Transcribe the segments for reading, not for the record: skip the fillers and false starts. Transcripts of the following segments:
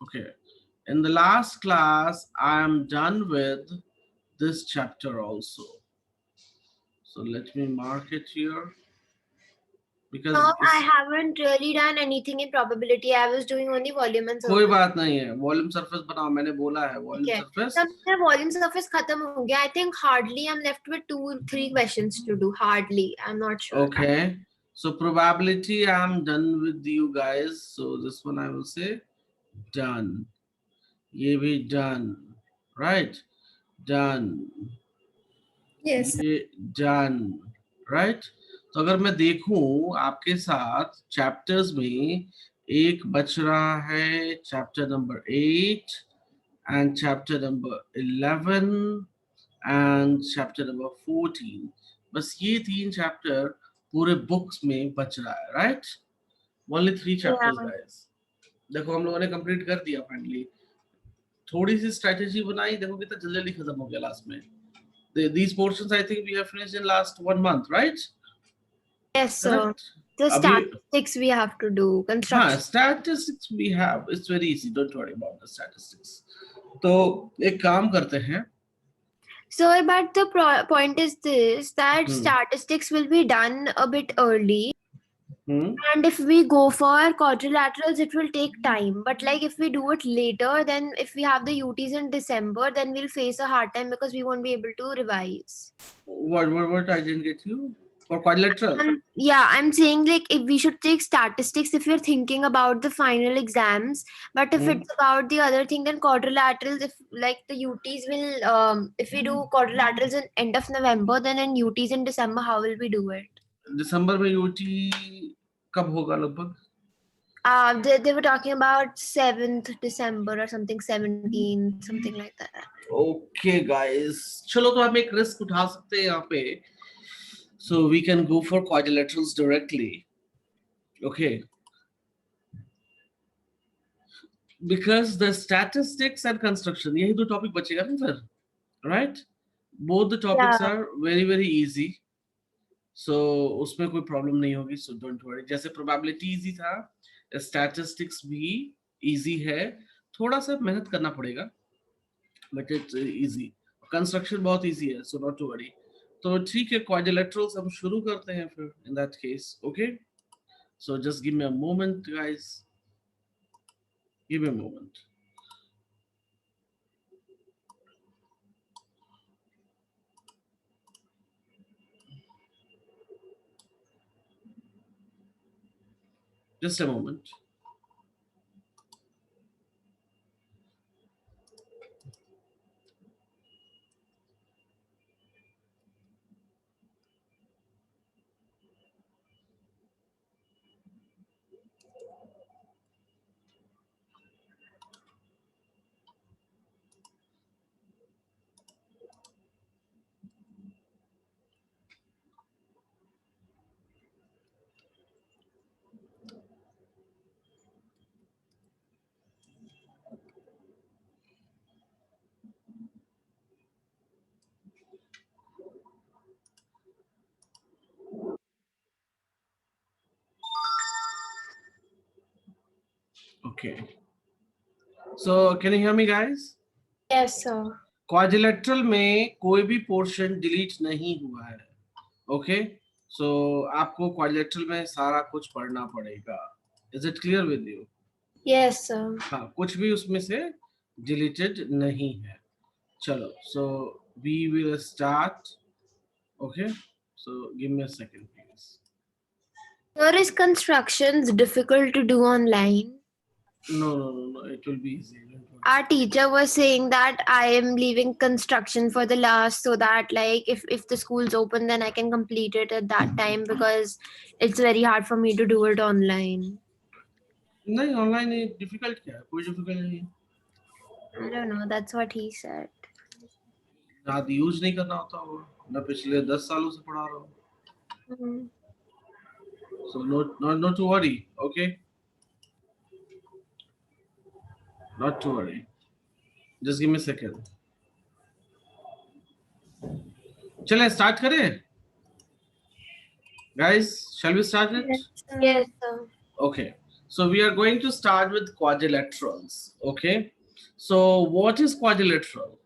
Okay. In the last class, I am done with this chapter also. So let me mark it here. Because No, I haven't really done anything in probability. I was doing only volume and surface. कोई बात नहीं है, volume surface बनाओ, मैंने बोला है volume surface. तब मेरा वॉल्यूम सरफेस खत्म हो गया. I think hardly I'm left with 2-3 questions to do. Hardly. I'm not sure. Okay. So probability, I'm done with you guys. So this one I will say done. ये भी done. Right? Done. Yes. ये done. Right? तो अगर मैं देखूं आपके साथ chapters में एक बच रहा है chapter number 8 and chapter number 11 and chapter number 14. बस ये 3 चैप्टर पूरे बुक्स में बच रहा है, राइट? Only 3 chapters guys. देखो हम लोगों ने कंप्लीट कर दिया फाइनली. थोड़ी सी स्ट्रेटजी बनाई, देखो कितना जल्दी खत्म हो गया लास्ट में. These portions I think we have finished in last 1 month, right? Yes, sir. Correct? The statistics we have to do. Construction. हाँ, statistics we have. It's very easy. Don't worry about the statistics. तो एक काम करते हैं. So, but the point is this, that statistics will be done a bit early. And if we go for quadrilaterals, it will take time. But like if we do it later, then if we have the UTs in December, then we'll face a hard time because we won't be able to revise. What? I didn't get you. For quadrilateral? Yeah, I'm saying like if we should take statistics if you're thinking about the final exams, but if it's about the other thing, then quadrilaterals, if like the UTs will, if we do quadrilaterals in end of November, then in UTs in December, how will we do it? December में UT कब होगा लगभग? They were talking about 7th December or something, 17th, something like that. Okay, guys. चलो तो हम एक risk उठा सकते हैं यहाँ पे. So we can go for quadrilaterals directly. Okay. Because the statistics and construction, यही दो topic बचेगा ना फिर, right? Both the topics are very very easy. So उसमें कोई problem नहीं होगी. So don't worry. जैसे probability easy था, statistics भी easy है. थोड़ा सा मेहनत करना पड़ेगा, but it's easy. Construction बहुत easy है, so not to worry. तो ठीक है, quadrilaterals हम शुरू करते हैं फिर in that case. Okay. So just give me a moment, guys. Give me a moment. Just a moment. Okay. So can you hear me, guys? Yes, sir. Quadrilateral में कोई भी portion delete नहीं हुआ है. Okay. So आपको quadrilateral में सारा कुछ पढ़ना पड़ेगा. Is it clear with you? Yes, sir. हाँ, कुछ भी उसमें से deleted नहीं है. चलो. So we will start. Okay. So give me a second, please. Sir, is constructions difficult to do online? No. It will be easy. Our teacher was saying that I am leaving construction for the last, so that like if the school's open, then I can complete it at that time because it's very hard for me to do it online. नहीं, online difficult क्या है? कोई difficult नहीं. I don't know. That's what he said. ज़्यादा use नहीं करना होता होगा. मैं पिछले 10 सालों से पढ़ा रहा हूँ. So not to worry. Okay. Not to worry. Just give me a second. चलें start करें. Guys, shall we start it? Yes, sir. Okay. So we are going to start with quadrilaterals. Okay, so what is quadrilateral?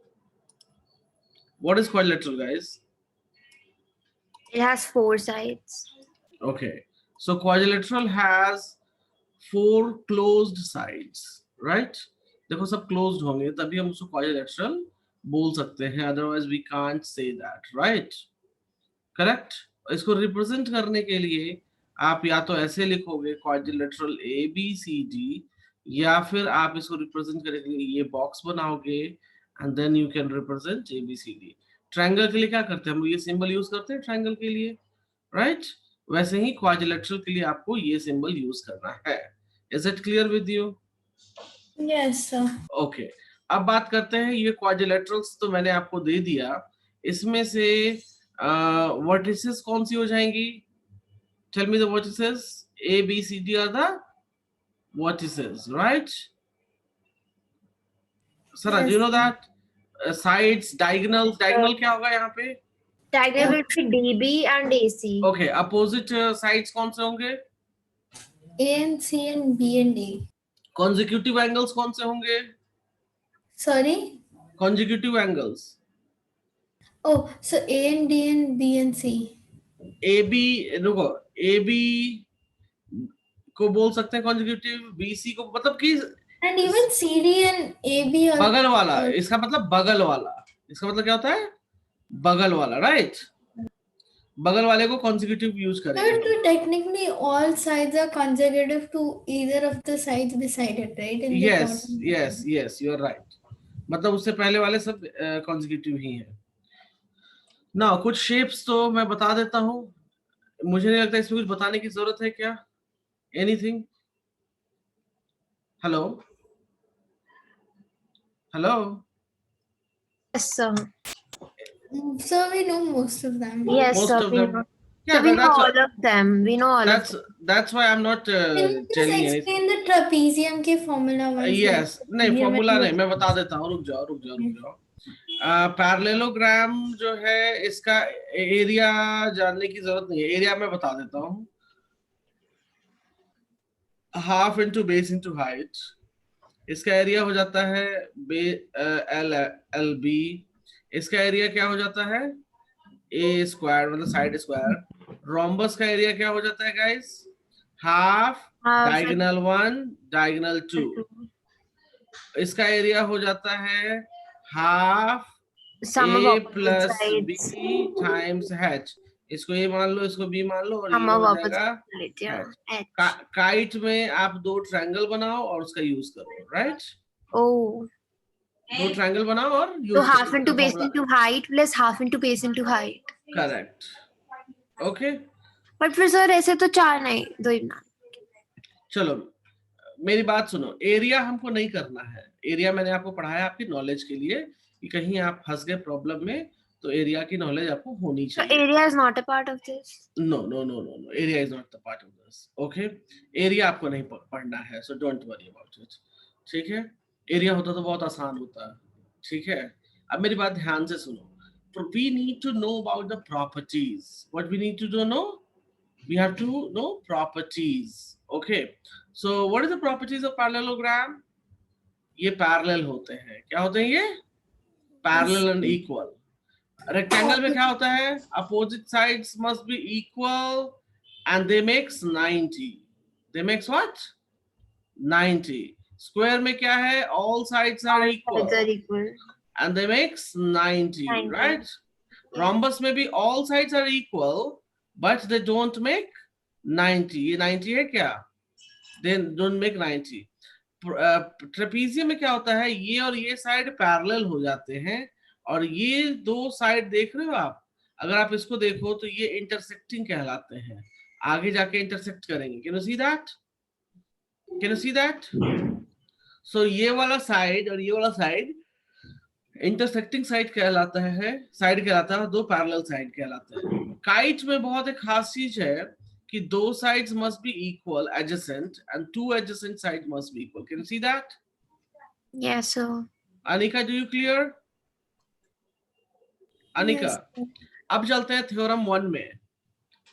What is quadrilateral, guys? It has 4 sides. Okay, so quadrilateral has 4 closed sides, right? देखो सब closed होंगे तभी हम उसको quadrilateral बोल सकते हैं, otherwise we can't say that, right? Correct? इसको represent करने के लिए आप या तो ऐसे लिखोगे quadrilateral ABCD, या फिर आप इसको represent करने के लिए ये box बनाओगे and then you can represent ABCD. Triangle के लिए क्या करते हैं हम, ये symbol use करते हैं triangle के लिए, right? वैसे ही क्वाड्रिलेटरल के लिए आपको ये सिंबल यूज करना है. Is it clear with you? Yes sir. Okay, अब बात करते हैं ये क्वाड्रिलेटरल्स तो मैंने आपको दे दिया, इसमें से वर्टिसेस कौन सी हो जाएंगी? Tell me the vertices. A B C D are the vertices, right? Sir do you know that? Sides, diagonal क्या होगा यहाँ पे? Diagonal will be DB and AC. Okay, opposite sides कौन से होंगे? A and C and B and D. Consecutive angles कौन से होंगे? Sorry? Consecutive angles Oh, so A and D and B and C. A B, रुको, A B को बोल सकते हैं कॉन्जिक्यूटिव, बी सी को, मतलब कि And even CD and AB are. बगल वाला, इसका मतलब बगल वाला, इसका मतलब क्या होता है? बगल वाला, राइट? बगल वाले को consecutive यूज But करेंगे. technically all sides are consecutive to either of the sides beside it, right? In the Yes, bottom. yes, you are right. मतलब उससे पहले वाले सब consecutive ही हैं. Now कुछ shapes तो मैं बता देता हूँ, मुझे नहीं लगता इसमें कुछ बताने की जरूरत है क्या? Anything? Hello? Hello? Yes, sir. So we know most of them. Yes, Most sir. of We them. know. Yeah, So we but know all of them. We know all of them. that's why I'm not Can you just telling anything. explain the trapezium के formula once? Yes, नहीं ये formula मैं- नहीं, मैं बता देता हूँ, रुक जाओ. पैरेललोग्राम जो है इसका एरिया जानने की जरूरत नहीं है, एरिया मैं बता देता हूँ. Half into base into height, इसका एरिया हो जाता है एल एल बी. इसका एरिया क्या हो जाता है? ए स्क्वायर, मतलब साइड स्क्वायर. रोम्बस का एरिया क्या हो जाता है गाइस? Half diagonal 1 diagonal 2. इसका एरिया हो जाता है half Sum of a opposite plus B sides. Times H. इसको ए मान लो, इसको बी मान लो, और Sum ये of हो opposite जाएगा sides. Yeah. H. काइट में आप 2 ट्रायंगल बनाओ और उसका यूज करो, राइट? Oh. 2 ट्रायंगल बनाओ और So use half into base into height plus half into base into height. Correct. Okay, But फिर सर ऐसे तो 4 नहीं, 2 ही बना. चलो मेरी बात सुनो. एरिया हमको नहीं करना है, एरिया मैंने आपको पढ़ाया आपकी नॉलेज के लिए कि कहीं आप फंस गए प्रॉब्लम में, तो एरिया की नॉलेज आपको होनी So चाहिए. area is not a part of this. No, area is not the part of this. Okay, area आपको नहीं पढ़ना है, so don't worry about it. ठीक है, एरिया होता तो बहुत आसान होता. ठीक है, अब मेरी बात ध्यान से सुनो. We need to know about the properties. What we need to know? We have to know properties. Okay, so what is the properties of parallelogram? ये parallel होते हैं. क्या होते हैं ये? Parallel and equal. Rectangle में क्या होता है? Opposite sides must be equal and they makes 90. They makes what? 90. Square में क्या है? All sides are equal Sides are equal. and they makes 90, 90. right? Rhombus में भी all sides are equal but they don't make 90. ये 90 है क्या? They don't make 90. Trapezium में क्या होता है? ये और ये साइड पैरेलल हो जाते हैं, और ये 2 साइड देख रहे हो आप, अगर आप इसको देखो तो ये इंटरसेक्टिंग कहलाते हैं. आगे जाके इंटरसेक्ट करेंगे. Can you see that? Can you see that? So ये वाला साइड और ये वाला साइड इंटरसेक्टिंग साइड कहलाता है, साइड कहलाता है, 2 पैरेलल साइड कहलाते हैं. काइट में बहुत एक खास चीज है कि 2 sides must be equal adjacent and 2 adjacent sides must be equal. Can you see that? Yes, sir. Anika, do you clear? Anika, Yes. अब चलते हैं थ्योरम 1 में.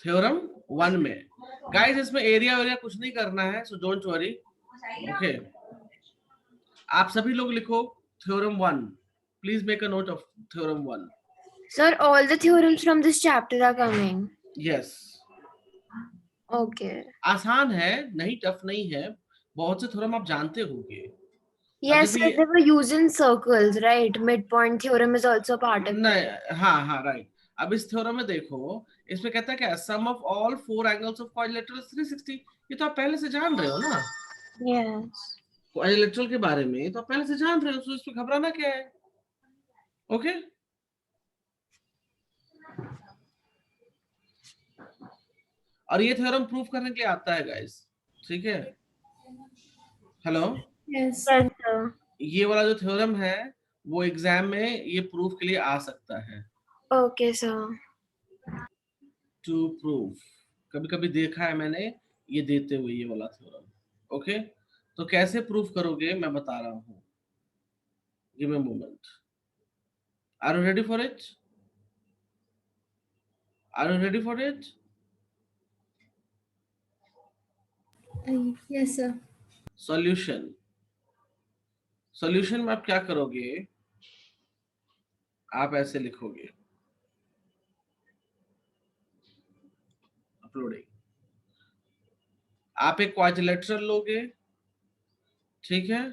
थ्योरम 1 में गाइस इसमें एरिया कुछ नहीं करना है, सो डोंट वरी। ओके, आप सभी लोग लिखो theorem 1। Please make a note of theorem 1। Sir, all the theorems from this chapter are coming. Yes, Okay. आसान है, नहीं टफ नहीं है, बहुत से थ्योरम आप जानते होंगे। Yes, sir, they were used in circles, right? Midpoint theorem is also part of it. नहीं, हाँ राइट। अब इस थ्योरम में देखो, इसमें कहता है क्या, sum of all 4 angles of quadrilateral 360। ये तो आप पहले से जान रहे हो ना, Yes. क्वाड्रिलेटरल के बारे में तो आप पहले से जान रहे हो, तो इसमें घबराना क्या है। ओके, और ये थ्योरम प्रूफ करने के लिए आता है गाइस, ठीक है। Hello, Yes. Yes, sir. ये वाला जो थ्योरम है वो एग्जाम में ये प्रूफ के लिए आ सकता है। Okay, sir. टू प्रूफ, कभी कभी देखा है मैंने ये देते हुए ये वाला थ्योरम। ओके, तो कैसे प्रूफ करोगे मैं बता रहा हूँ। Give me a moment. Are you ready for it? Are you ready for it? Yes, sir. Solution, solution में आप क्या करोगे, आप ऐसे लिखोगे, अपलोडिंग। आप एक क्वाड्रिलेटरल लोगे, ठीक है,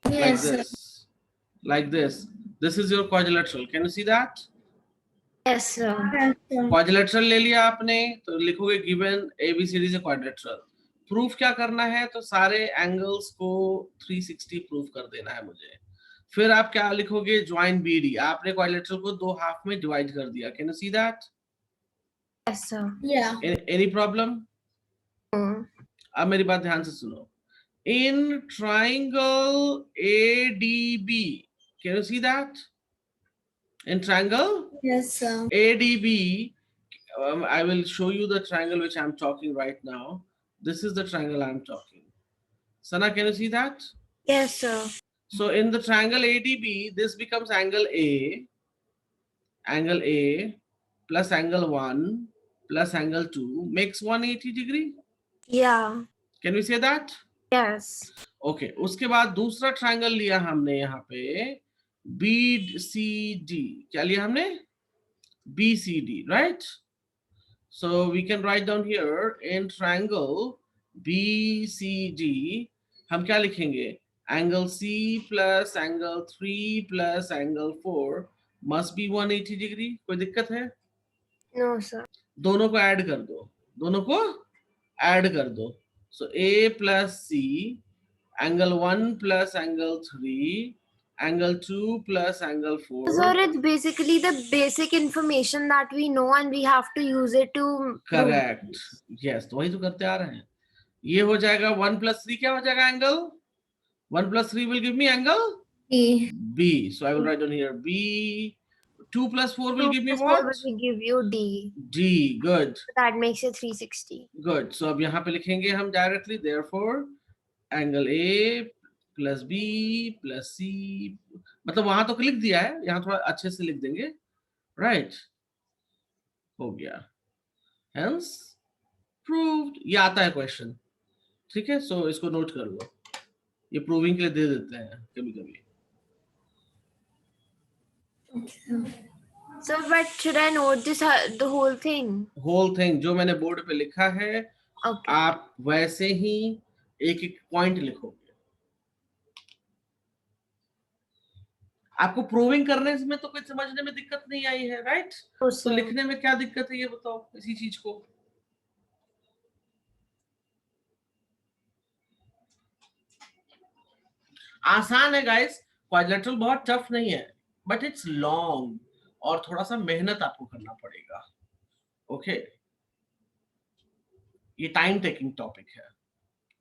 like Yes, sir. this, like this. This is your quadrilateral. Can you see that? Yes, sir. Yes, sir. Quadrilateral ले लिया आपने, तो लिखोगे गिवन एबीसीडी से क्वाड्रिलेटरल। प्रूफ क्या करना है, तो सारे एंगल्स को 360 प्रूफ कर देना है मुझे। फिर आप क्या लिखोगे, ज्वाइन बीडी। आपने क्वाड्रिलेटरल को 2 हाफ में डिवाइड कर दिया। Can you see that? Yes, sir. Yeah. Any problem? Hmm. अब मेरी बात ध्यान से सुनो। In triangle ADB, can you see that? In triangle Yes, sir. ADB, I will show you the triangle which I'm talking right now. This is the triangle I'm talking. Sana, can you see that? Yes, sir. So in the triangle ADB, this becomes angle A plus angle 1 plus angle 2 makes 180 degree. Yeah. Can we say that? Yes. Okay, उसके बाद दूसरा triangle लिया हमने यहाँ पे BCD। क्या लिया हमने? BCD, right? So we can write down here in triangle BCD, हम क्या लिखेंगे? Angle C plus angle 3 plus angle 4 must be 180 degree. कोई दिक्कत है? No, sir. दोनों को ऐड कर दो, दोनों को ऐड कर दो। So A plus C, angle 1 plus angle 3, angle 2 plus angle 4. Sir, it's basically the basic information that we know and we have to use it to prove. Correct, yes, तो वही तो करते आ रहे हैं। ये हो जाएगा 1 plus 3, क्या हो जाएगा angle? 1 plus 3 will give me angle E. B. So I will write down here B. 2 plus 4 will 2 give me plus 4 what? will give you D. D. Good. So that makes it 360. Good. So अब यहाँ पे लिखेंगे हम directly, therefore angle A plus B plus C, मतलब वहां तो लिख दिया है, यहाँ थोड़ा अच्छे से लिख देंगे, right? हो गया, hence proved। ये आता है क्वेश्चन, ठीक है, सो इसको नोट कर लो, ये प्रूविंग के लिए दे देते हैं कभी कभी। Okay. So, but should I note this the whole thing? Whole thing जो मैंने बोर्ड पे लिखा है, Okay. आप वैसे ही एक एक पॉइंट लिखोगे। आपको प्रूविंग करने में तो कोई समझने में दिक्कत नहीं आई है, राइट? Oh, तो sir. लिखने में क्या दिक्कत है ये बताओ, इसी चीज को। आसान है गाइस, क्वाड्रिलेटरल बहुत टफ नहीं है, बट इट्स लॉन्ग और थोड़ा सा मेहनत आपको करना पड़ेगा। ओके, ये टाइम टेकिंग टॉपिक है,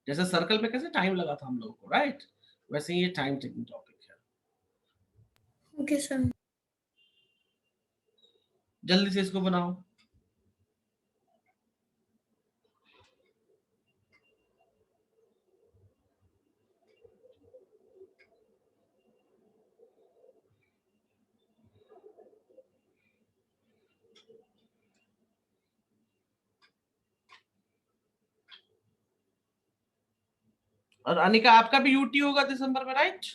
जैसे सर्कल पे कैसे टाइम लगा था हम लोगों को, राइट? वैसे ये टाइम टेकिंग टॉपिक है। Okay, sir. जल्दी से इसको बनाओ। और अनिका आपका भी यूटी होगा दिसंबर में, right?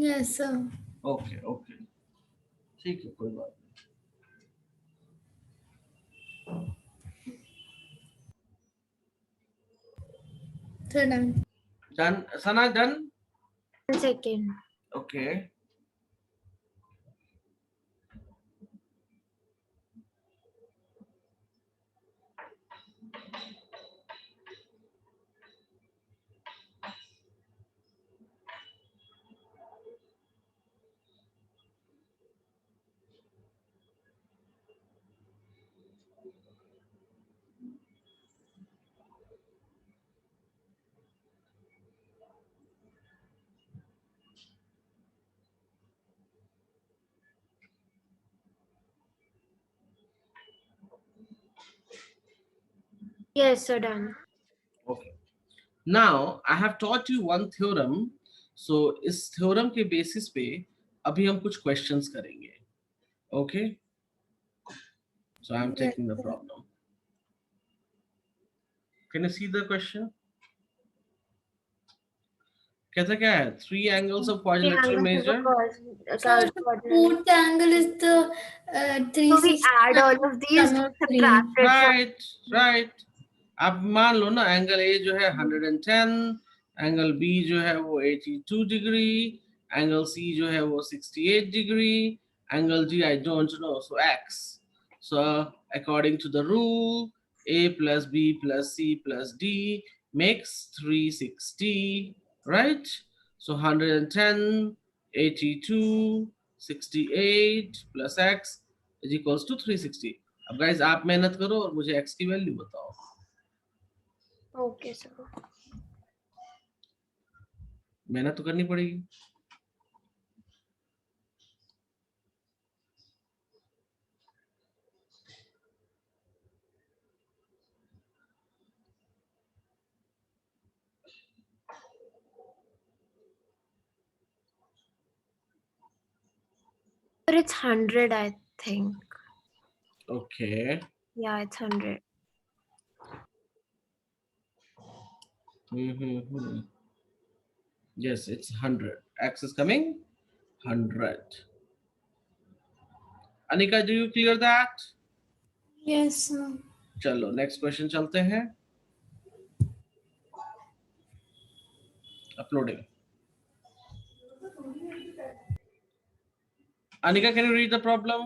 Yes, sir. Okay okay, ठीक है, कोई बात So done. नहीं। Done Sana, done? 1 second. Okay, Yes, sir, done. Okay. Now I have taught you one theorem, so इस थ्योरम के बेसिस पे अभी हम कुछ क्वेश्चंस करेंगे। Okay, so I am Yes, taking the sir. Problem. Can you see the question? कहता क्या है? Three angles of The quadrilateral angle of a measure. So the quadrant. fourth angle is the So we 360 add all of these, sum of subtract 3. it from. Right right. अब मान लो ना, angle A जो है 110, angle B जो है वो 82 degree, angle C जो है वो 68 degree, angle G I don't know, so X. So according to the rule, a plus b plus c plus d makes 360, right? So 110, 82, 68 plus x is equals to 360. अब guys आप मेहनत करो और मुझे x की वैल्यू बताओ। Okay, sir. मेहनत तो करनी पड़ेगी। But it's 100, I think. Okay. Yeah, it's 100. Yes, it's 100. X is coming 100. Anika, do you clear that? Yes, sir. चलो नेक्स्ट क्वेश्चन चलते हैं। Uploading. Anika, can you read the problem?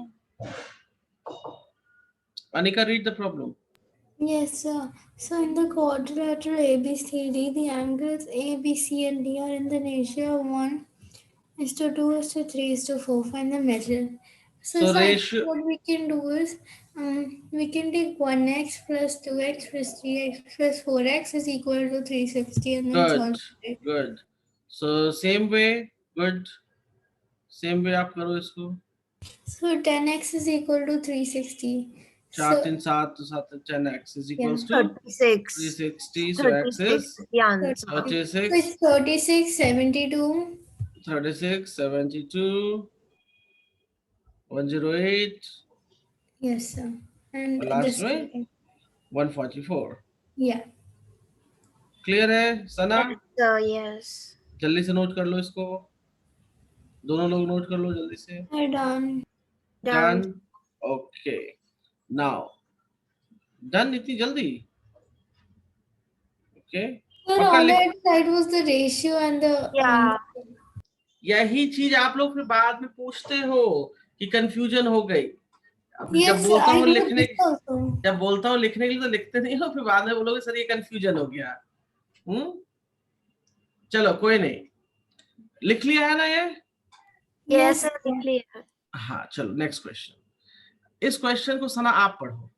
Anika, read the problem. Yes, sir. So in the quadrilateral ABCD, the angles A, B, C, and D are in the ratio of 1:2:3:4. Find the measure. So So actually ratio, what we can do is we can take 1x plus 2x plus 3x plus 4x is equal to 360 and then good, solve it. good. So same way, good. Same way आप करो इसको। So 10x is equal to 360. 4 So 3 7 तो 7 10x is equals yeah, to 36. 360. So x 36 is is the answer. 36, it's 36, 72. 36, 72, 108, Yes, sir. And और last this में 144। yeah. Clear है सना? Yes, sir, yes. जल्दी से note कर लो इसको, दोनों लोग नोट कर लो जल्दी से। I done. Done. Done. Okay, now done इतनी जल्दी? ओके, But पक्का all I लिख। had to write was the ratio and the Yeah. यही चीज आप लोग फिर बाद में पूछते हो कि कंफ्यूजन हो गई। अब जब yes, बोलता I हूँ know लिखने, this also. जब बोलता हूँ लिखने के लिए तो लिखते नहीं हो, फिर बाद में बोलोगे सर ये कंफ्यूजन हो गया। चलो कोई नहीं, लिख लिया है ना ये? Yes, Yes, sir, clear. हाँ चलो नेक्स्ट क्वेश्चन। इस क्वेश्चन को सना आप पढ़ो।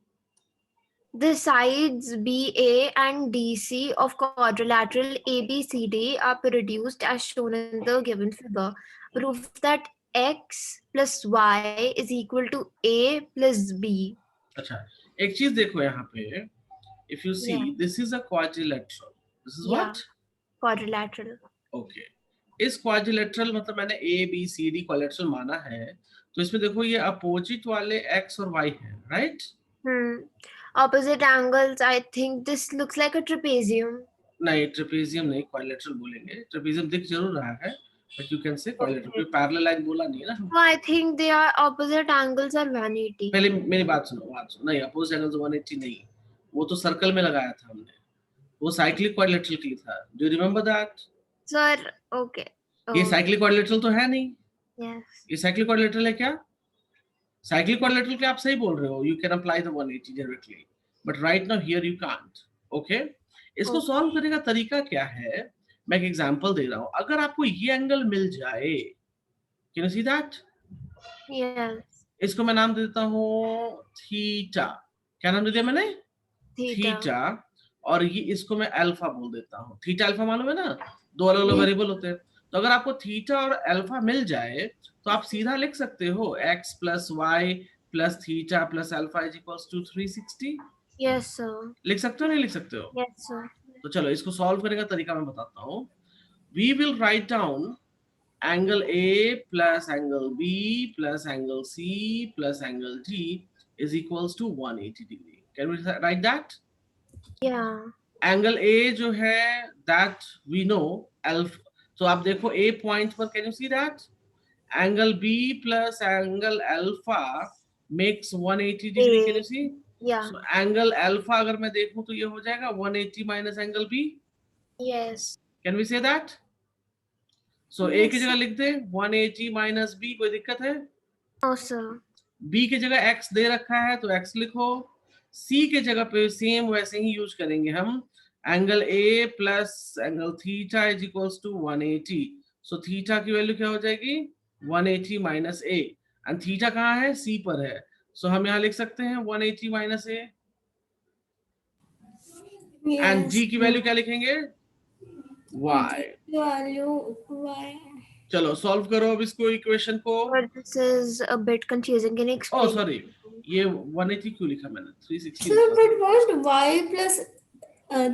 The sides BA and DC of quadrilateral ABCD are reduced as shown in the given figure. Prove that x plus y is equal to a plus b. अच्छा, एक चीज देखो यहाँ पे, if you see Yeah. this is a quadrilateral, this is Yeah. what? Quadrilateral. Okay, इस quadrilateral मतलब मैंने A B C D quadrilateral माना है, तो इसमें देखो ये अपोजिट वाले x और y है, right? Opposite angles. I think this looks like a trapezium. नहीं, ट्रेपेजियम नहीं, क्वाड्रिलेटरल बोलेंगे। ट्रेपेजियम दिख जरूर रहा है, but you can say quadrilateral, क्योंकि पैरेलल लाइन बोला नहीं है ना। So I think their opposite angles are 180. पहले मेरी बात सुनो। नहीं, अपोजिट एंगल 180 नहीं, वो तो सर्कल में लगाया था हमने, वो साइक्लिक क्वाड्रिलेटरल के लिए था। Do you remember that? Sir, okay. ये साइक्लिक क्वाड्रिलेटरल तो है नहीं। Yes. ये साइक्लिक क्वाड्रिलेटरल है क्या? साइक्लिक क्वाड्रिलेटरल के आप सही बोल रहे हो, you can apply the 180 directly, but right now here you can't. Okay, इसको सॉल्व करने का तरीका क्या है, मैं एक एग्जांपल दे रहा हूं। अगर आपको ये एंगल मिल जाए, can you see that? Yes. इसको मैं नाम देता हूं थीटा। क्या नाम दे दिया मैंने? थीटा। और ये इसको मैं अल्फा बोल देता हूँ। थीटा अल्फा मालूम है ना, दो अलग अलग वेरिएबल होते हैं। तो अगर आपको थीटा और अल्फा मिल जाए तो आप सीधा लिख सकते हो x plus y plus theta plus alpha is equals to 360। Yes, sir. लिख सकते हो नहीं लिख सकते हो? Yes, sir. तो चलो इसको सॉल्व करने का तरीका मैं बताता हूँ। We will write down angle A plus angle B plus angle C plus angle D is equals to 180 degree. Can we write that? Yeah. Angle A जो है that we know अल्फा, तो आप देखो A पॉइंट पर, can you see that angle B plus angle alpha makes 180 degree. Can you see? Yeah. So angle alpha अगर मैं देखूं तो ये हो जाएगा 180 minus angle B। Yes. Can we say that? So A की जगह लिख दे 180 माइनस B, कोई दिक्कत है? No, sir. B की जगह x दे रखा है तो x लिखो। C के जगह पे सेम वैसे ही यूज करेंगे हम, angle A plus angle theta is equals to 180। So theta की वैल्यू क्या हो जाएगी? 180 माइनस A, एंड थीटा कहाँ है? C पर है। सो हम यहाँ लिख सकते हैं 180 minus A, and Yes. G की वैल्यू क्या लिखेंगे? Y। Value y. चलो सॉल्व करो अब इसको, इक्वेशन को। But this is a bit confusing. Can you oh explain? Sorry, ये 180 क्यों लिखा मैंने? 360 Sir, लिखा। but what y plus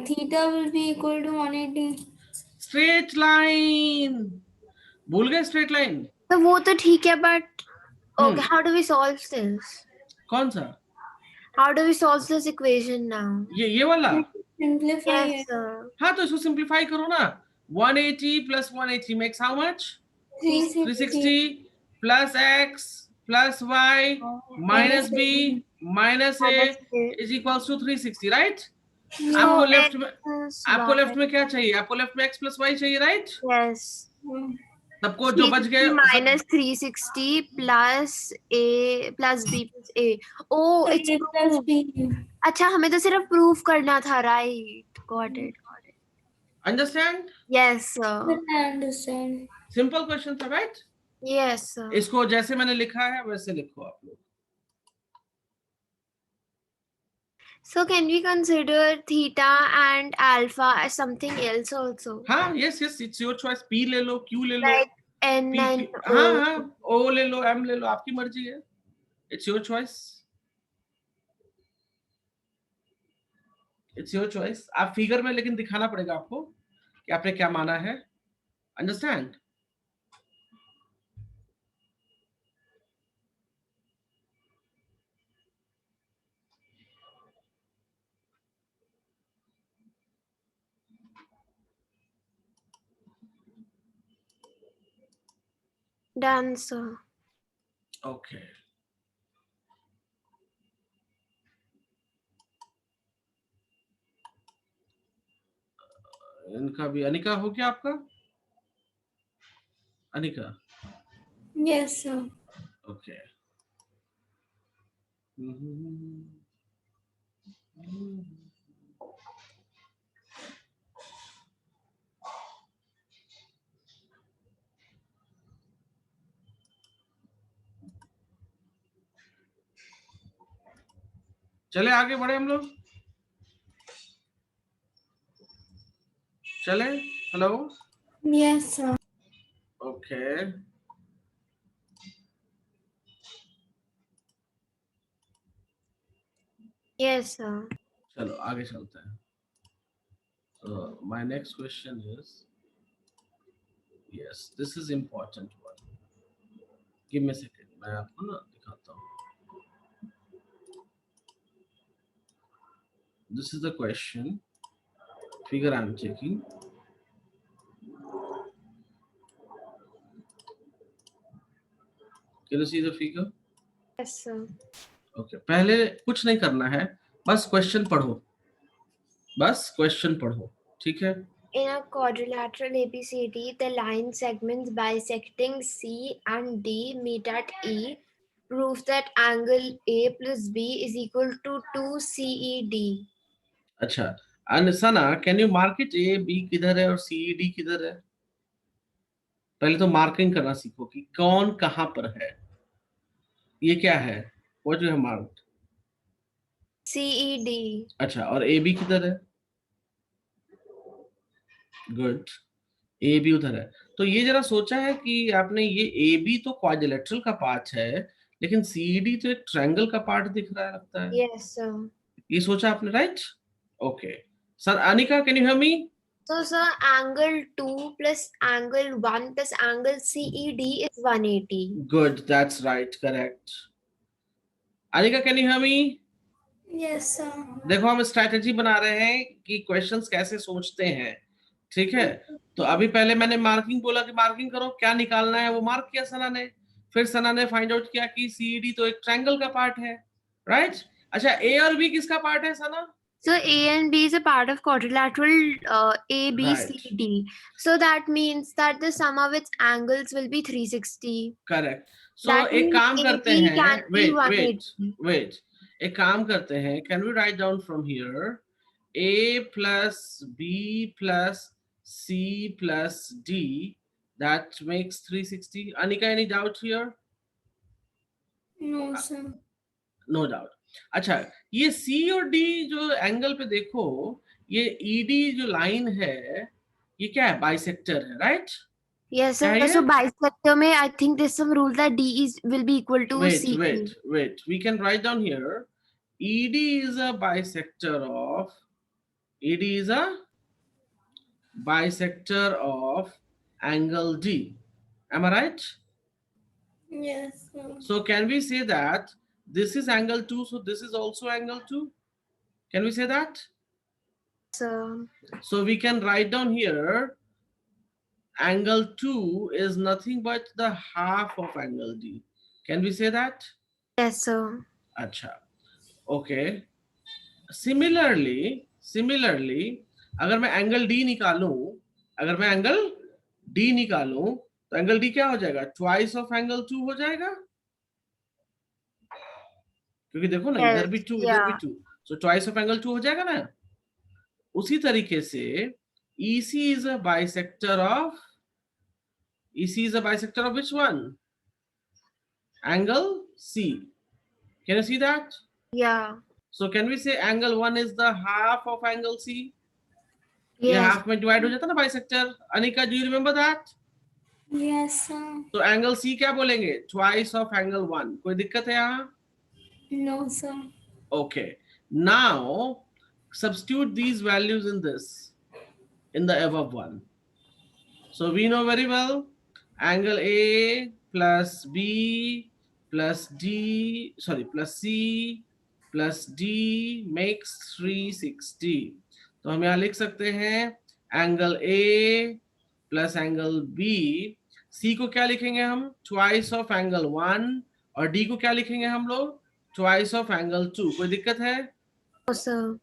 theta will be equal to 180? Straight line, भूल गए स्ट्रेट लाइन? तो वो तो ठीक है, but okay, how do we solve this? कौन सा? How do we solve this equation now? ये वाला? Simplify Yes, it. sir. हाँ तो इसको सिंप्लीफाई करो ना। 180 plus 180 makes how much? 360 plus x plus y minus b minus a is equals to 360, right? आपको लेफ्ट में क्या चाहिए? आपको लेफ्ट में x प्लस y चाहिए, राइट? Yes. सबको जो बच गए minus 360 plus a plus b plus a. Oh, it's A plus proof. b. अच्छा, हमें तो सिर्फ प्रूफ करना था, right? Got it. Understand? Yes, sir. I understand. Simple question था, राइट? Yes, sir. इसको जैसे मैंने लिखा है वैसे लिखो आप लोग। So can we consider theta and alpha as something else also? हाँ, yes yes, it's your choice. P ले लो, Q ले लो, Like n P, and हाँ o. हाँ, O ले लो, M ले लो, आपकी मर्जी है। It's your choice, it's your choice. आप फिगर में लेकिन दिखाना पड़ेगा आपको कि आपने क्या माना है। अंडरस्टैंड? Done, sir. ओके, इनका भी। अनिका हो गया आपका? Anika, Yes, sir. ओके। चले आगे बढ़े हम लोग, चले। Hello, Yes, sir. Okay. Yes, sir. चलो आगे चलते हैं। So my next question is, yes, this is important one. Give me a second, मैं आपको ना दिखाता हूँ। This is the question. figure I'm checking. Can you see the figure? Yes, sir. Okay. पहले कुछ नहीं करना है, बस क्वेश्चन पढ़ो, बस क्वेश्चन पढ़ो, ठीक है? In a quadrilateral ABCD, the line segments bisecting C and D meet at E. Prove that angle A plus B is equal to 2CED. अच्छा, and Sana, can you mark it? A, B किधर है और C, D किधर है? पहले तो marking करना सीखो कि कौन कहां पर है। ये क्या है? What you have marked? CED. अच्छा, और A, B किधर है? गुड, ए बी उधर है। तो ये जरा सोचा है कि आपने ये ए बी तो क्वाड्रिलेटरल का पार्ट है, लेकिन सी डी तो एक ट्रायंगल का पार्ट दिख रहा है लगता है। Yes, sir. ये सोचा आपने, right? Okay sir. Anika, can you hear me? So, sir, angle 2 plus angle 1 plus angle CED is 180. Good, that's right, correct. Anika, can you hear me? Yes, sir. देखो, हम स्ट्रैटेजी बना रहे हैं कि क्वेश्चंस कैसे सोचते हैं, ठीक है? तो अभी पहले मैंने मार्किंग बोला कि मार्किंग करो, क्या निकालना है वो मार्क किया सना ने। फिर सना ने फाइंड आउट किया कि सीईडी तो एक ट्रायंगल का पार्ट है, राइट? अच्छा, ए और बी किसका पार्ट है सना? So A and B is a part of quadrilateral ABCD. So that means that the sum of its angles will be 360. Correct. So That एक means काम करते AB हैं, can be वेट 180. वेट, एक काम करते हैं, can we write down from here A plus B plus C plus D, that makes 360। Anika, any doubt here? No, sir. No doubt. अच्छा, ये सी और डी जो एंगल पे देखो, ये ईडी जो लाइन है, ये क्या है? बाइसेक्टर है, राइट? Yes, क्या sir. है So ये? bisector में I think there's some rule that D will be equal to Wait, CE. wait. We can write down here. ED is a bisector of. ED is a bisector of angle D. Am I right? Yes, sir. So can we say that this is angle 2, so this is also angle 2? Can we say that? So So we can write down here angle 2 is nothing but the half of angle D. Can we say that? yes, sir. Acha. Okay. Similarly, अगर मैं angle D निकालूं, तो angle D क्या हो जाएगा? Twice of angle 2 हो जाएगा, क्योंकि देखो ना, इधर भी 2, इधर भी 2, सो ट्वाइस ऑफ एंगल 2 हो जाएगा ना। उसी तरीके से EC is a bisector of which one? Angle C. Can you see that? Yeah. So can we say angle 1 is the half of angle C? ये Yes. हाफ में divide हो जाता ना bisector. Anika, do you remember that? Yes, sir. तो angle C क्या बोलेंगे? Twice of angle 1। कोई दिक्कत है यहाँ? No, sir. Okay, now substitute these values in the above one. So we know very well angle A plus B plus C plus D makes 360. तो हम यहाँ लिख सकते हैं angle A plus angle B। C को क्या लिखेंगे हम? ट्वाइस ऑफ एंगल 1, और D को क्या लिखेंगे हम लोग? Twice of angle 2। कोई दिक्कत है? No, sir.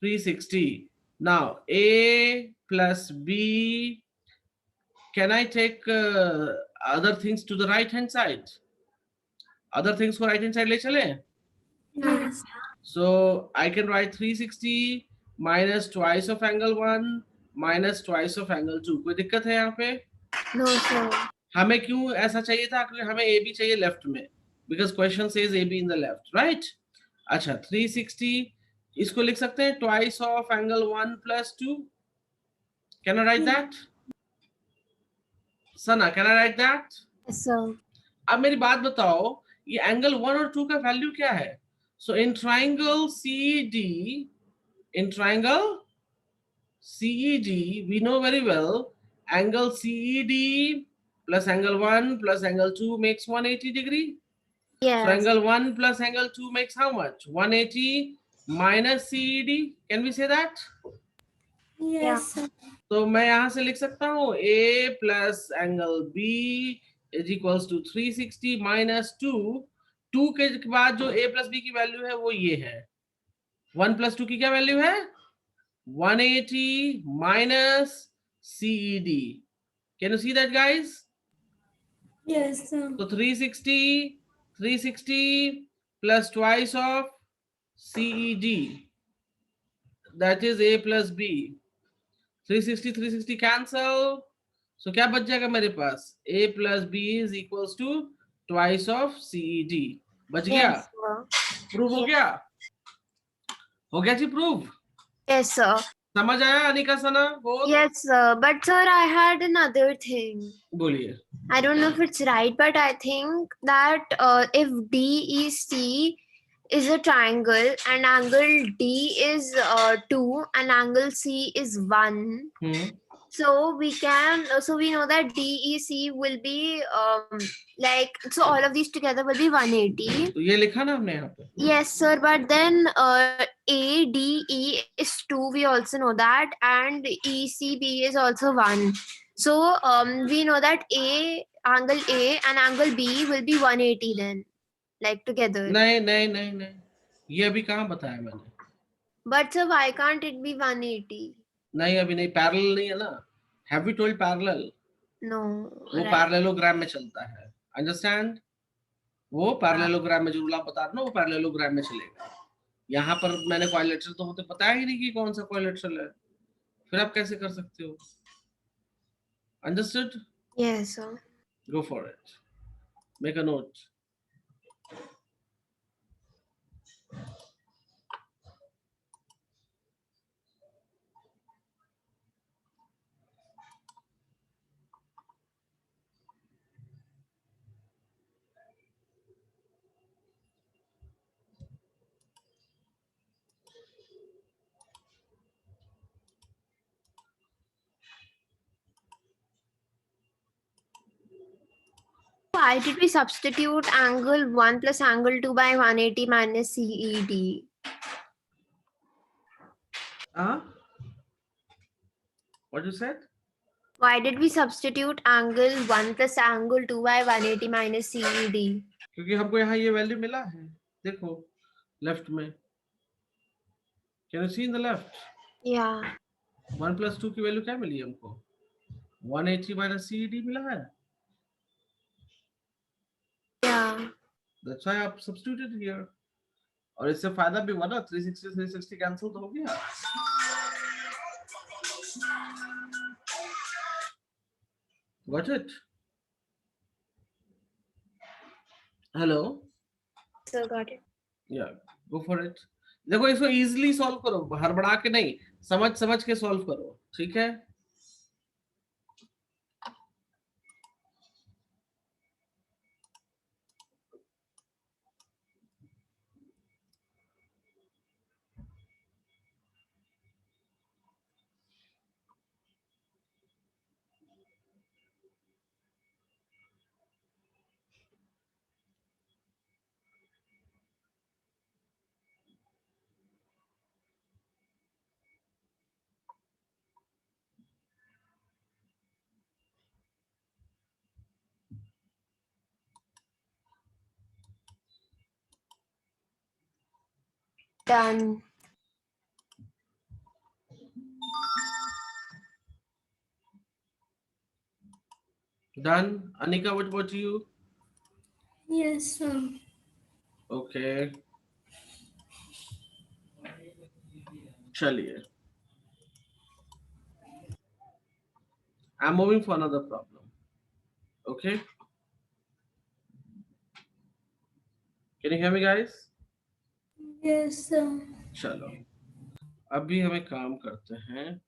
360. Now A plus B, can I take other things to the right hand side? Other things को right hand side ले चले? Yes. So I can write 360 minus twice of angle 1 minus twice of angle 2. कोई दिक्कत है यहाँ पे? No, sir. हमें क्यों ऐसा चाहिए था? क्योंकि हमें ए बी चाहिए लेफ्ट में, because question says A be in the left, right? अच्छा, 360 इसको लिख सकते हैं twice of angle 1 plus 2। Can I right that? Sana, can I right that? Yes, sir. अब मेरी बात बताओ, ये एंगल 1 और 2 का वैल्यू क्या है? So in triangle CED we know very well angle CED plus angle 1 plus angle 2 makes 180 degree. Yes. So angle 1 plus angle 2 makes how much? 180 minus CED. Can we say that? Yes, sir. तो मैं यहां से लिख सकता हूँ a plus angle b is equals to 360 minus 2 के बाद जो a प्लस b की वैल्यू है वो ये है 1 प्लस 2 की क्या वैल्यू है 180 minus CED. Can you see that, guys? Yes, sir. So 360 plus twice of CED, that is a plus b. 360 cancel. So क्या बच जाएगा मेरे पास a plus b is equals to twice of CED. बच गया? Yes, sir. Prove हो गया? हो गया जी प्रूव? Yes, sir. समझ आया अनिका सना? बोल. Yes, sir. But sir, I had another thing. बोलिए. I don't know if it's right, but I think that if DEC is a triangle and angle D is 2 and angle C is 1, so we know that DEC will be like, so all of these together will be 180. तो ये लिखा ना हमने यहाँ पे. Yes, sir, but then ADE is 2, we also know that, and ECB is also 1. So we know that angle A and angle B will be 180 then, like together. नहीं, ये अभी कहाँ बताया मैंने. But sir, why can't it be 180? नहीं, अभी नहीं, parallel नहीं है ना. Have we told parallel? No. वो Right. पैरेललोग्राम में चलता है. अंडरस्टैंड? वो पैरेललोग्राम में जो रूल आप बता रहे हो ना, वो पैरेललोग्राम में चलेगा. यहाँ पर मैंने क्वाड्रिलेटरल तो होते बताया ही नहीं कि कौन सा क्वाड्रिलेटरल है. फिर आप कैसे कर सकते हो? Understood? Yes, sir. Go for it. Make a note. Why did we substitute angle 1 plus angle 2 by 180 minus CED? What you said? Why did we substitute angle 1 plus angle 2 by 180 minus CED? क्योंकि हमको यहाँ ये value मिला है. देखो left में. Can you see in the left? Yeah. 1 plus 2 की value क्या मिली हमको? 180 minus CED मिला है. Yeah. That's why आप substituted here. और इससे फायदा भी हुआ ना. 360 कैंसिल तो हो गया. Got it? Hello? So got it. Yeah, go for it. देखो इसको easily solve करो, हड़बड़ा के नहीं, समझ के solve करो, ठीक है? Done. Done. Anika, what about you? Yes, sir. Okay. चलिए. I'm moving for another problem. Okay. Can you hear me, guys? Yes, sir. चलो. अभी हमें काम करते हैं.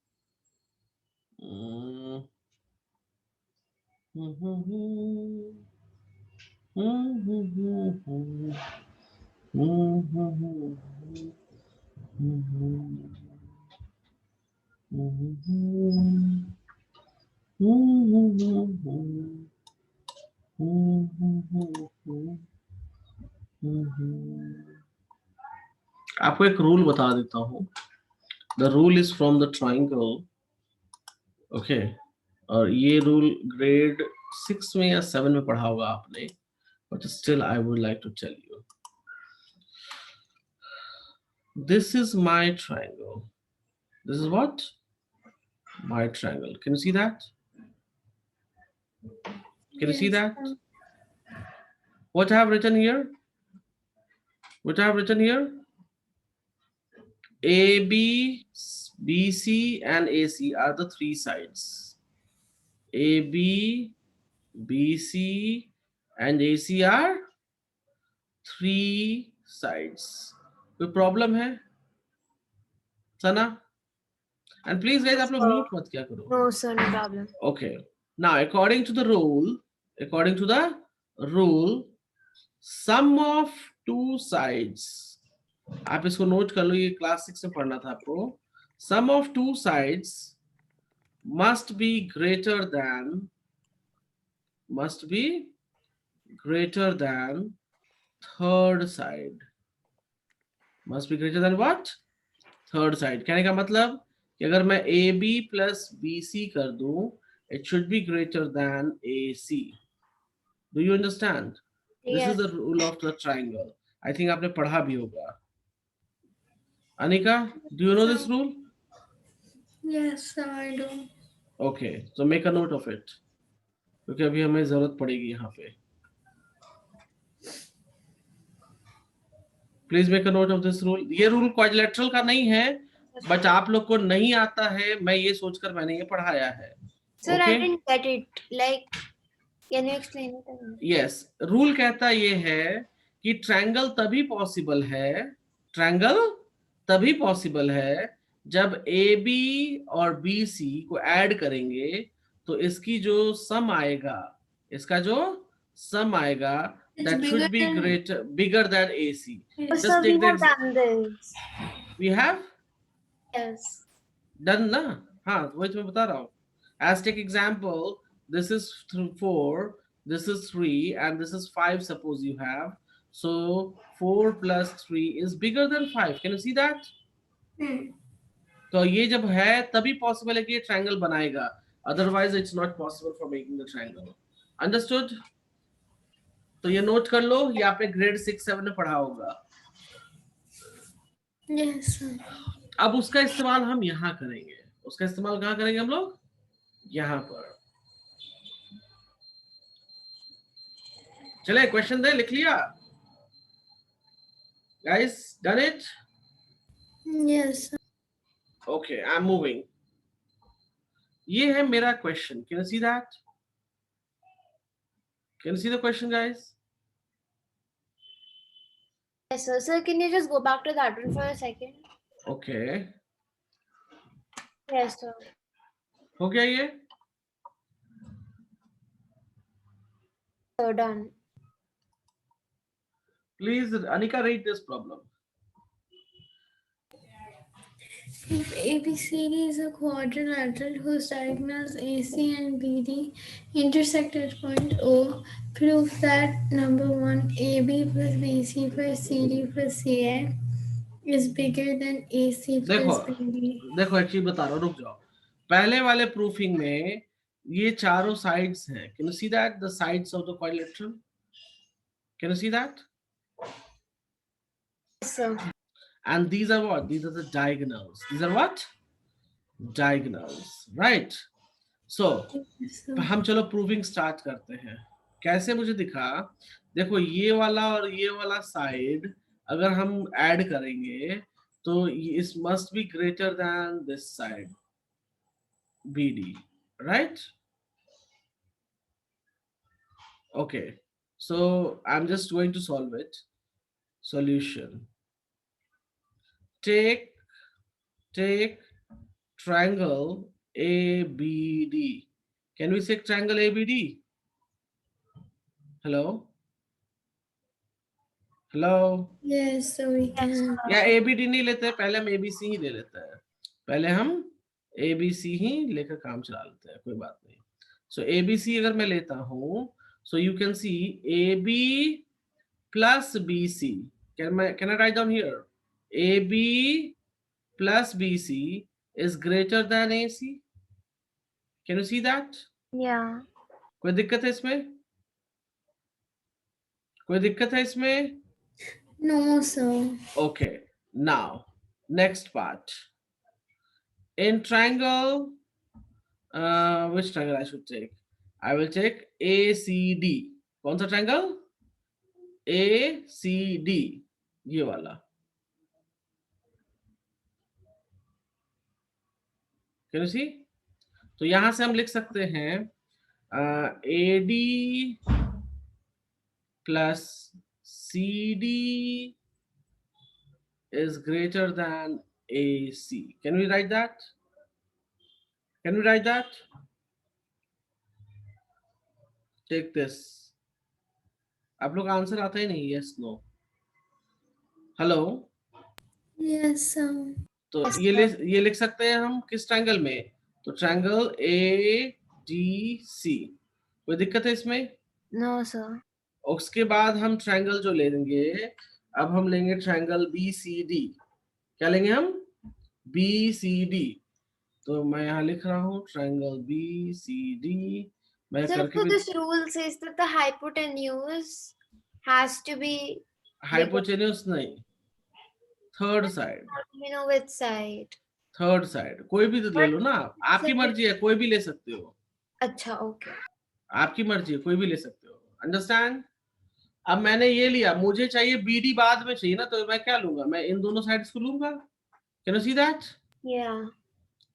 आपको एक रूल बता देता हूँ. The rule is from the triangle. Okay. और ये rule grade 6 में या 7 में पढ़ा होगा आपने, but still I would like to tell you. This is my triangle. This is what? My triangle. Can you see that? Can you see that? What I have written here? What I have written here? AB, BC, and AC are the three sides. AB, BC, and AC are three sides. कोई problem है? Sana? And please guys, आप लोग mute मत क्या करो. No, sir, no problem. Okay. Now, according to the rule, sum of two sides. आप इसको note कर लो, ये क्लास 6 में पढ़ना था आपको. Sum of two sides must be greater than third side. Must be greater than what? Third side. कहने का मतलब कि अगर मैं AB plus BC कर दूं, it should be greater than AC. Do you understand? This Yes. is the rule of the triangle. I think आपने पढ़ा भी होगा. Anika, do you know this rule? Yes, sir, I do. Okay, so make a note of it. क्योंकि अभी हमें जरूरत पड़ेगी यहाँ पे. Please make a note of this rule. ये rule quadrilateral का नहीं है, but आप लोग को नहीं आता है, मैं ये सोचकर मैंने ये पढ़ाया है. Sir, Okay? I didn't get it. Like, can you explain it again? Yes, rule कहता ये है कि triangle तभी possible है जब AB और BC को ऐड करेंगे तो इसकी जो सम आएगा, इसका जो सम आएगा, that should be bigger than AC. Oh, sir, we have done this. We have Yes. done ना? हाँ, वही तो मैं बता रहा हूँ. As take example, this is 4, this is 3, and this is 5. Suppose you have, so 4 plus 3 is bigger than 5. Can you see that? तो ये जब है तभी पॉसिबल है कि ये ट्रायंगल बनाएगा, otherwise it's not possible for making the triangle. Understood? तो ये नोट कर लो, ये आपने ग्रेड 6-7 में पढ़ा होगा. Yes, sir. अब उसका इस्तेमाल हम यहाँ करेंगे. उसका इस्तेमाल कहाँ करेंगे हम लोग? यहाँ पर. चले क्वेश्चन दे, लिख लिया? Guys, done it? Yes, sir. Okay, I'm moving. ये है मेरा question. Can you see that? Can you see the question, guys? Yes, sir. Sir, can you just go back to that one for a second? Okay. Yes, sir. हो गया ये? So done. Please, Anika, read this problem. If ABCD is a quadrilateral whose diagonals AC and BD intersect at point O, prove that number 1, AB plus BC plus CD plus CA is bigger than AC plus BD. देखो एक चीज बता रहा हूँ, रुक जाओ. पहले वाले प्रूफिंग में ये चारों साइड्स हैं. Can you see that? The sides of the quadrilateral. Can you see that? Yes, sir. And these are what? These are the diagonals. These are what? Diagonals, right? So, हम चलो proving start करते हैं. कैसे मुझे दिखा? देखो ये वाला और ये वाला साइड अगर हम ऐड करेंगे तो इस must be greater than this side BD, right? Okay, so I'm just going to solve it. Solution. Take triangle ABD. Can we say triangle ABD? Hello? Hello? Yes, so we can. या ABD नहीं लेते, पहले हम ABC ही ले लेते हैं. पहले हम ABC ही लेकर काम चला लेते हैं, कोई बात नहीं. So ABC अगर मैं लेता हूँ, so you can see AB plus BC. Can I write down here? AB plus BC is greater than AC. Can you see that? Yeah. कोई दिक्कत है इसमें? कोई दिक्कत है इसमें? No, sir. Okay. Now, next part. In triangle, which triangle I should take? I will take ACD. कौन सा triangle? ACD. ये वाला. Can you see? तो यहां से हम लिख सकते हैं AD plus CD is greater than AC. Can we write that? Can we write that? Take this. आप लोग आंसर आता ही नहीं, yes no. Hello. Yes, sir. तो Yes, ये लिख सकते हैं हम किस ट्रायंगल में? तो ट्रायंगल ADC. कोई दिक्कत है इसमें? No, sir. उसके बाद हम ट्रायंगल जो लेंगे, अब हम लेंगे ट्रायंगल BCD. क्या लेंगे हम? BCD. तो मैं यहाँ लिख रहा हूँ ट्रायंगल BCD. मैं Sir, करके so भी this rule says that the hypotenuse has to be hypotenuse नहीं, third side. you know which side. Third side कोई भी ले लो ना, आपकी Second- मर्जी है, कोई भी ले सकते हो. अच्छा, okay. आपकी मर्जी है, कोई भी ले सकते हो. अंडरस्टैंड? अब मैंने ये लिया, मुझे चाहिए BD बाद में चाहिए ना, तो मैं क्या लूंगा? मैं इन दोनों साइड्स को लूंगा. Can you see that? Yeah.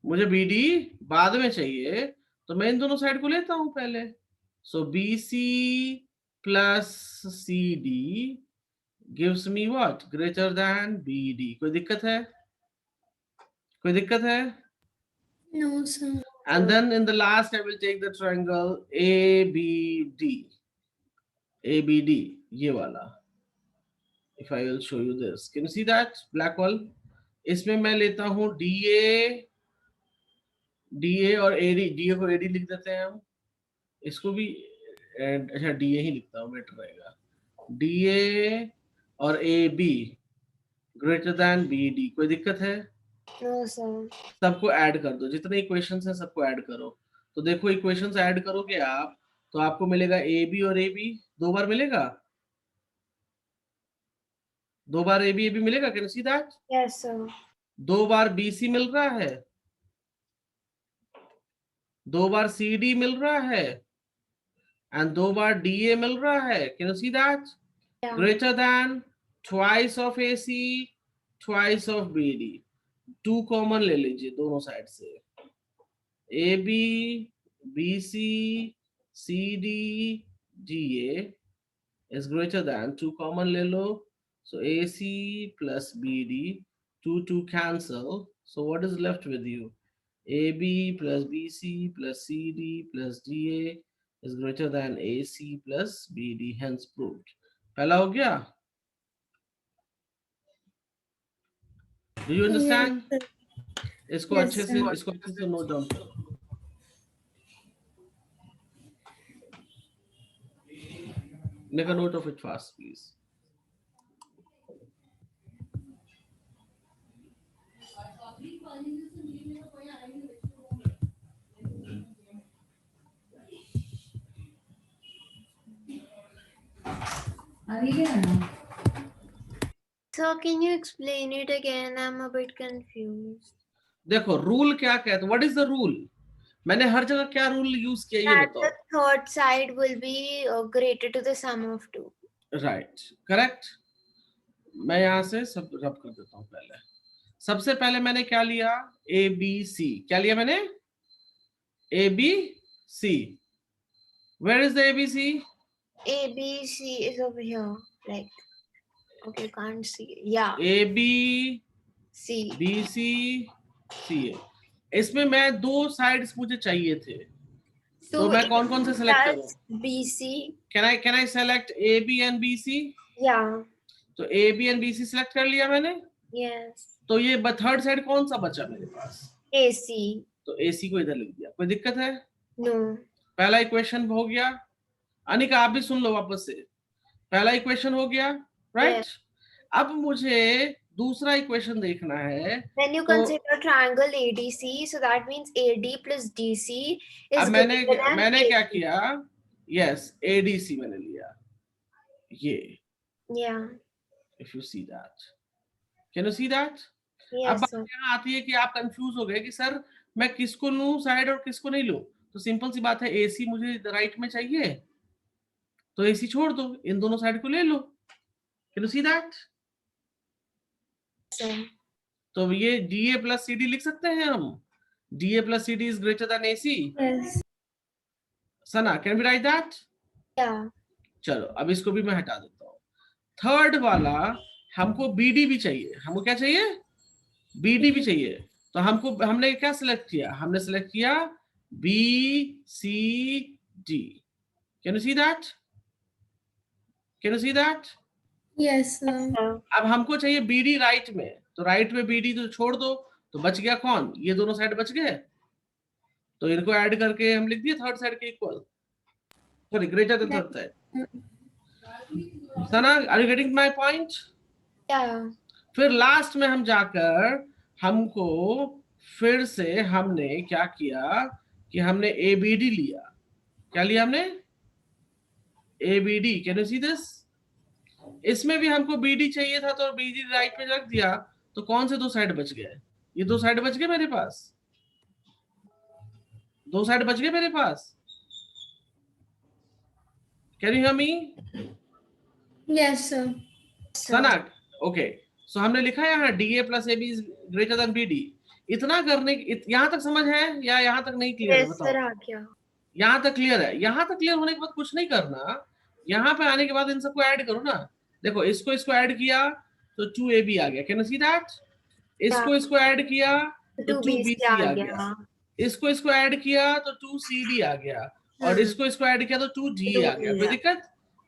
मुझे BD बाद में चाहिए, तो मैं इन दोनों साइड को लेता हूं पहले. सो BC plus CD gives me what? Greater than BD. कोई दिक्कत है? कोई दिक्कत है? No, sir. And then in the last I will take the triangle ABD. ABD, ये वाला. If I will show you this, can you see that black wall? इसमें मैं लेता हूँ DA और AD. DA को AD लिख देते हैं हम. इसको भी अच्छा DA ही लिखता हूँ, बेटर रहेगा. DA और AB ग्रेटर देन BD. कोई दिक्कत है? No, sir. सबको ऐड कर दो, जितने इक्वेशंस हैं सबको ऐड करो. तो देखो इक्वेशंस ऐड करोगे आप, तो आपको मिलेगा AB और AB. 2 बार मिलेगा, 2 बार AB मिलेगा. Can you see that? Yes, sir. 2 bar BC मिल रहा है, 2 बार CD मिल रहा है, एंड 2 बार DA मिल रहा है. Can you see that? Yeah. Greater than twice of AC, twice of BD. 2 common ले लीजिए दोनों साइड से. AB, BC, CD, DA is greater than 2 common ले लो. So AC plus BD, 2 cancel. So what is left with you? AB plus BC plus CD plus DA is greater than AC plus BD. Hence proved. पहला हो गया? Do you understand? Yes, sir. इसको Yes, अच्छे से note down करो. Make a note of it fast, please. So can you explain it again? I'm a bit confused. देखो rule क्या कहता है. What is the rule? मैंने हर जगह क्या रूल यूज किया ये That the बताओ. third side will be greater to the sum of 2. Right, correct. मैं यहां से सब रब कर देता हूं. पहले सबसे पहले मैंने क्या लिया? ABC. क्या लिया मैंने? ABC. Where is the ABC? ABC is over here. Like, okay, you can't see. Yeah. AB, C. BC, CA. इसमें मैं 2 साइड्स मुझे चाहिए थे, तो मैं कौन कौन से सेलेक्ट करूं? BC. Can I select AB and BC? Yeah. तो AB and BC सेलेक्ट कर लिया मैंने. Yes. तो ये थर्ड साइड कौन सा बचा मेरे पास? AC. तो AC को इधर लिख दिया. कोई दिक्कत है? No. पहला इक्वेशन हो गया. अनिका आप भी सुन लो वापस से. पहला इक्वेशन हो गया, राइट? अब मुझे दूसरा इक्वेशन देखना है। When you तो consider triangle ADC, so that means AD plus DC अब is मैंने greater than मैंने क्या AC. किया, यस एडीसी मैंने लिया ये, Yeah. If you see that, can you see that? अब Yes, बात sir. यहाँ आती है कि आप कंफ्यूज हो गए कि सर मैं किसको लूं साइड और किसको नहीं लूं। तो सिंपल सी बात है, एसी मुझे राइट में चाहिए तो एसी छोड़ दो, इन दोनों साइड को ले लो। Can you see that? Sir. तो ये डीए प्लस सीडी लिख सकते हैं हम, DA plus CD is greater than AC. Yes. Sana can we write that? Yeah. चलो अब इसको भी मैं हटा देता हूँ। थर्ड वाला हमको बीडी भी चाहिए, हमको क्या चाहिए, बीडी भी चाहिए। तो हमने क्या सिलेक्ट किया, हमने सिलेक्ट किया B C D. Can you see that? Can you see that? Yes, sir. Sir. अब हमको चाहिए बीडी राइट में, तो राइट में बीडी तो छोड़ दो, तो बच गया कौन, ये दोनों साइड बच गए। तो इनको ऐड करके हम लिख दिए थर्ड साइड के equal, sorry greater than third side. Sana are you getting my point? Yeah. फिर लास्ट में हम जाकर हमको फिर से हमने क्या किया कि हमने ए बी डी लिया। क्या लिया हमने, A B D. Can you see this? इसमें भी हमको बी डी चाहिए था तो बी डी राइट में रख दिया, तो कौन से दो साइड बच गए, ये दो साइड बच गए मेरे पास, दो साइड बच गए मेरे पास। Can you hear me? Yes, sir. Sana okay, so हमने लिखा है यहाँ D A plus A B is greater than B D. इतना करने यहाँ तक समझ है या यहाँ तक नहीं क्लियर है? Yes, बताओ। sir. आ गया. यहाँ तक क्लियर है? यहाँ तक क्लियर होने के बाद कुछ नहीं करना, यहाँ पे आने के बाद इन सबको ऐड करो ना। देखो इसको ऐड किया तो 2ab आ गया, कैन यू सी दैट? इसको ऐड किया तो 2bc आ गया, इसको ऐड किया तो 2cd आ गया, और इसको ऐड किया तो 2d आ गया। कोई दिक्कत?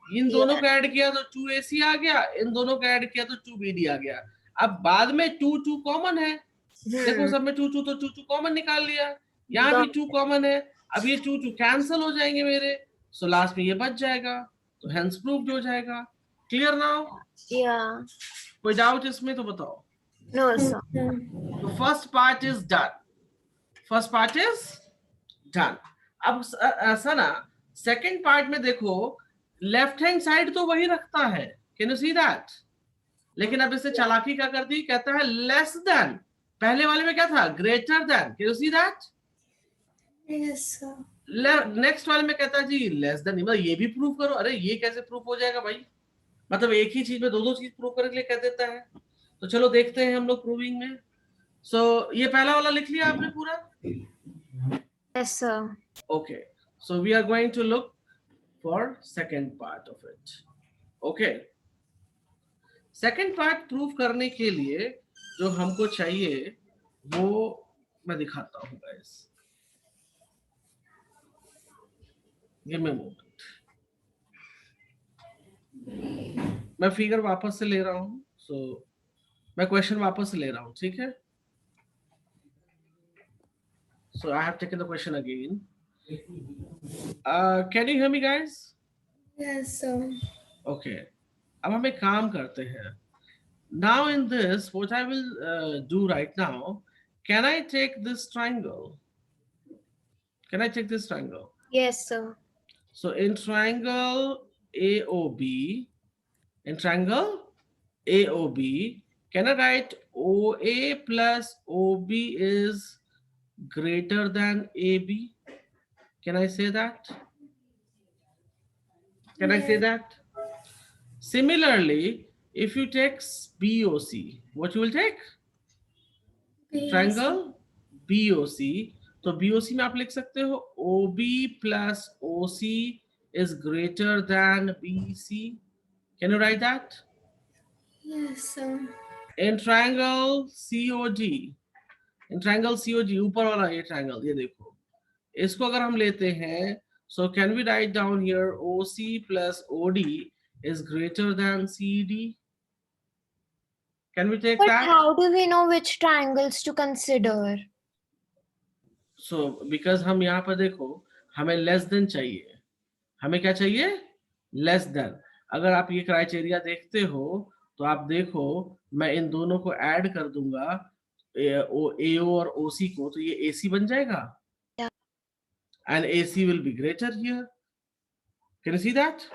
इन दोनों को ऐड किया तो 2ac आ गया, इन दोनों को ऐड किया तो 2bd आ गया। अब बाद में 2 कॉमन है, देखो सब में 2 तो 2 कॉमन निकाल लिया, यहाँ भी 2 कॉमन है। अब ये 2 कैंसिल हो जाएंगे मेरे, सो लास्ट में ये बच जाएगा, तो हेंस प्रूव्ड हो जाएगा। Clear now? Yeah. कोई डाउट इसमें तो बताओ। No, sir. तो first part is done, first part is done. अब ऐसा ना सेकंड पार्ट में देखो, लेफ्ट हैंड साइड तो वही रखता है, कैन यू सी दैट? लेकिन अब इससे चालाकी क्या कर दी, कहता है लेस देन। पहले वाले में क्या था, greater than, can you see that? Yes, sir. Next वाले में कहता है जी लेस देन, मतलब ये भी प्रूव करो। अरे ये कैसे प्रूव हो जाएगा भाई, मतलब एक ही चीज में दो चीज प्रूव करने के लिए कह देता है। तो चलो देखते हैं हम लोग प्रूविंग में। सो ये पहला वाला लिख लिया आपने पूरा? Yes, sir. Okay, so we are going to look for second part of it. Okay, second part prove करने के लिए जो हमको चाहिए वो मैं दिखाता हूँ guys. Give me a moment, मैं फिगर वापस से ले रहा हूँ, सो मैं क्वेश्चन वापस से ले रहा हूँ, ठीक है? So I have taken the question again. Can you hear me guys? Yes, sir. Okay, अब हम एक काम करते हैं। Now in this, what I will do right now, can I take this triangle? Can I take this triangle? Yes, sir. So in triangle AOB, in triangle AOB, can I write OA plus OB is greater than AB? Can I say that? Can I say that? Similarly, if you take BOC, what you will take? Triangle BOC, तो BOC में आप लिख सकते हो OB plus OC is greater than BC. Can you write that? Yes, sir. In triangle COD, in triangle COG, ऊपर वाला ये triangle, ये देखो, इसको अगर हम लेते हैं, so can we write down here OC plus OD is greater than CD? Can we take But that? how do we know which triangles to consider? So because हम यहाँ पर देखो, हमें लेस देन चाहिए, हमें क्या चाहिए, लेस देन। अगर आप ये क्राइटेरिया देखते हो तो आप देखो मैं इन दोनों को ऐड कर दूंगा AO और OC को, तो ये AC बन जाएगा. Yeah. And AC will be greater here. Can you see that?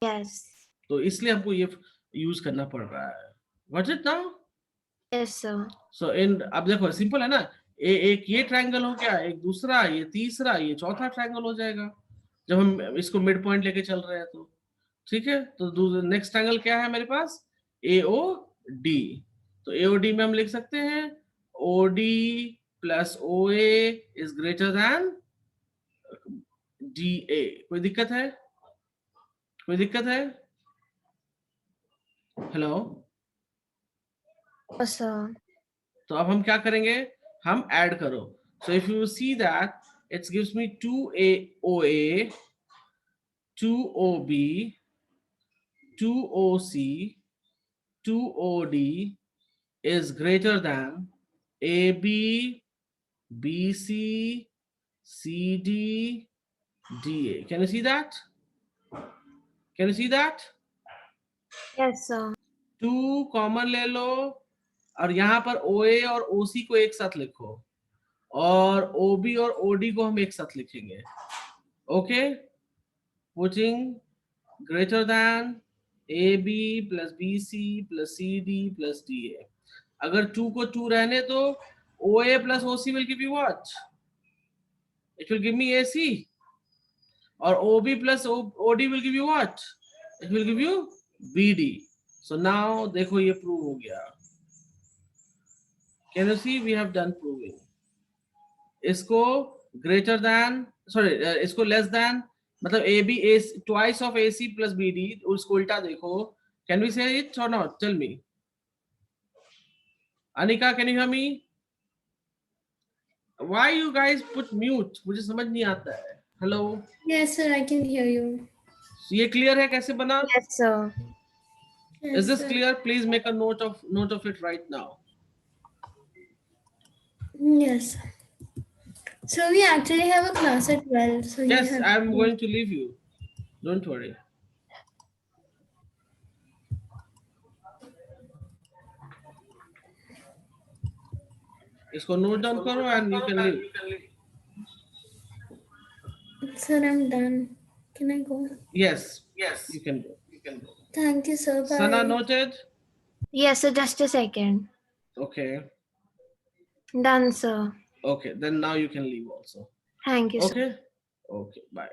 Yes. तो इसलिए हमको ये यूज करना पड़ रहा है. Got it now? Yes, sir. So in अब देखो सिंपल है ना, एक ये ट्रायंगल हो गया, एक दूसरा, ये तीसरा, ये चौथा ट्रायंगल हो जाएगा जब हम इसको मिड पॉइंट लेके चल रहे हैं तो. ठीक है, तो नेक्स्ट ट्रायंगल क्या है मेरे पास? AOD. तो AOD में हम लिख सकते हैं OD plus OA is greater then DA. कोई दिक्कत है? कोई दिक्कत है? हेलो. Yes, sir. तो अब हम क्या करेंगे? हम ऐड करो. So if you see that it gives me 2AOA, 2OB, 2OC, 2OD is greater than AB, BC, CD, DA. Can you see that? Can you see that? Yes, sir. 2 common ले लो और यहाँ पर OA और OC को एक साथ लिखो और OB और OD को हम एक साथ लिखेंगे. Okay, putting greater than AB plus BC plus CD plus DA. अगर 2 को 2 रहने तो OA plus OC will give you what? It will give me AC. और OB plus OD will give you what? It will give you BD. So now देखो ये prove हो गया. Can you see we have done proving? इसको greater than, sorry, इसको less than, मतलब AB is twice of AC plus BD. उसको उल्टा देखो. Can we say it or not? Tell me. Anika, can you hear me? Why you guys put mute? मुझे समझ नहीं आता है. Hello. Yes, sir, I can hear you. ये clear है कैसे बना? Yes, sir. Yes, Is this sir. clear? Please make a note of it right now. Yes. So we actually have a class at 12. So you Yes, have I'm to- going to leave you. Don't worry. इसको note down करो and you can leave. Sir, I'm done. Can I go? Yes, you can go. Thank you, sir. Bye. Sana noted? Yes, sir. Just a second. Okay. Done, sir. Okay, then now you can leave also. Thank you, sir. Okay? Okay, bye.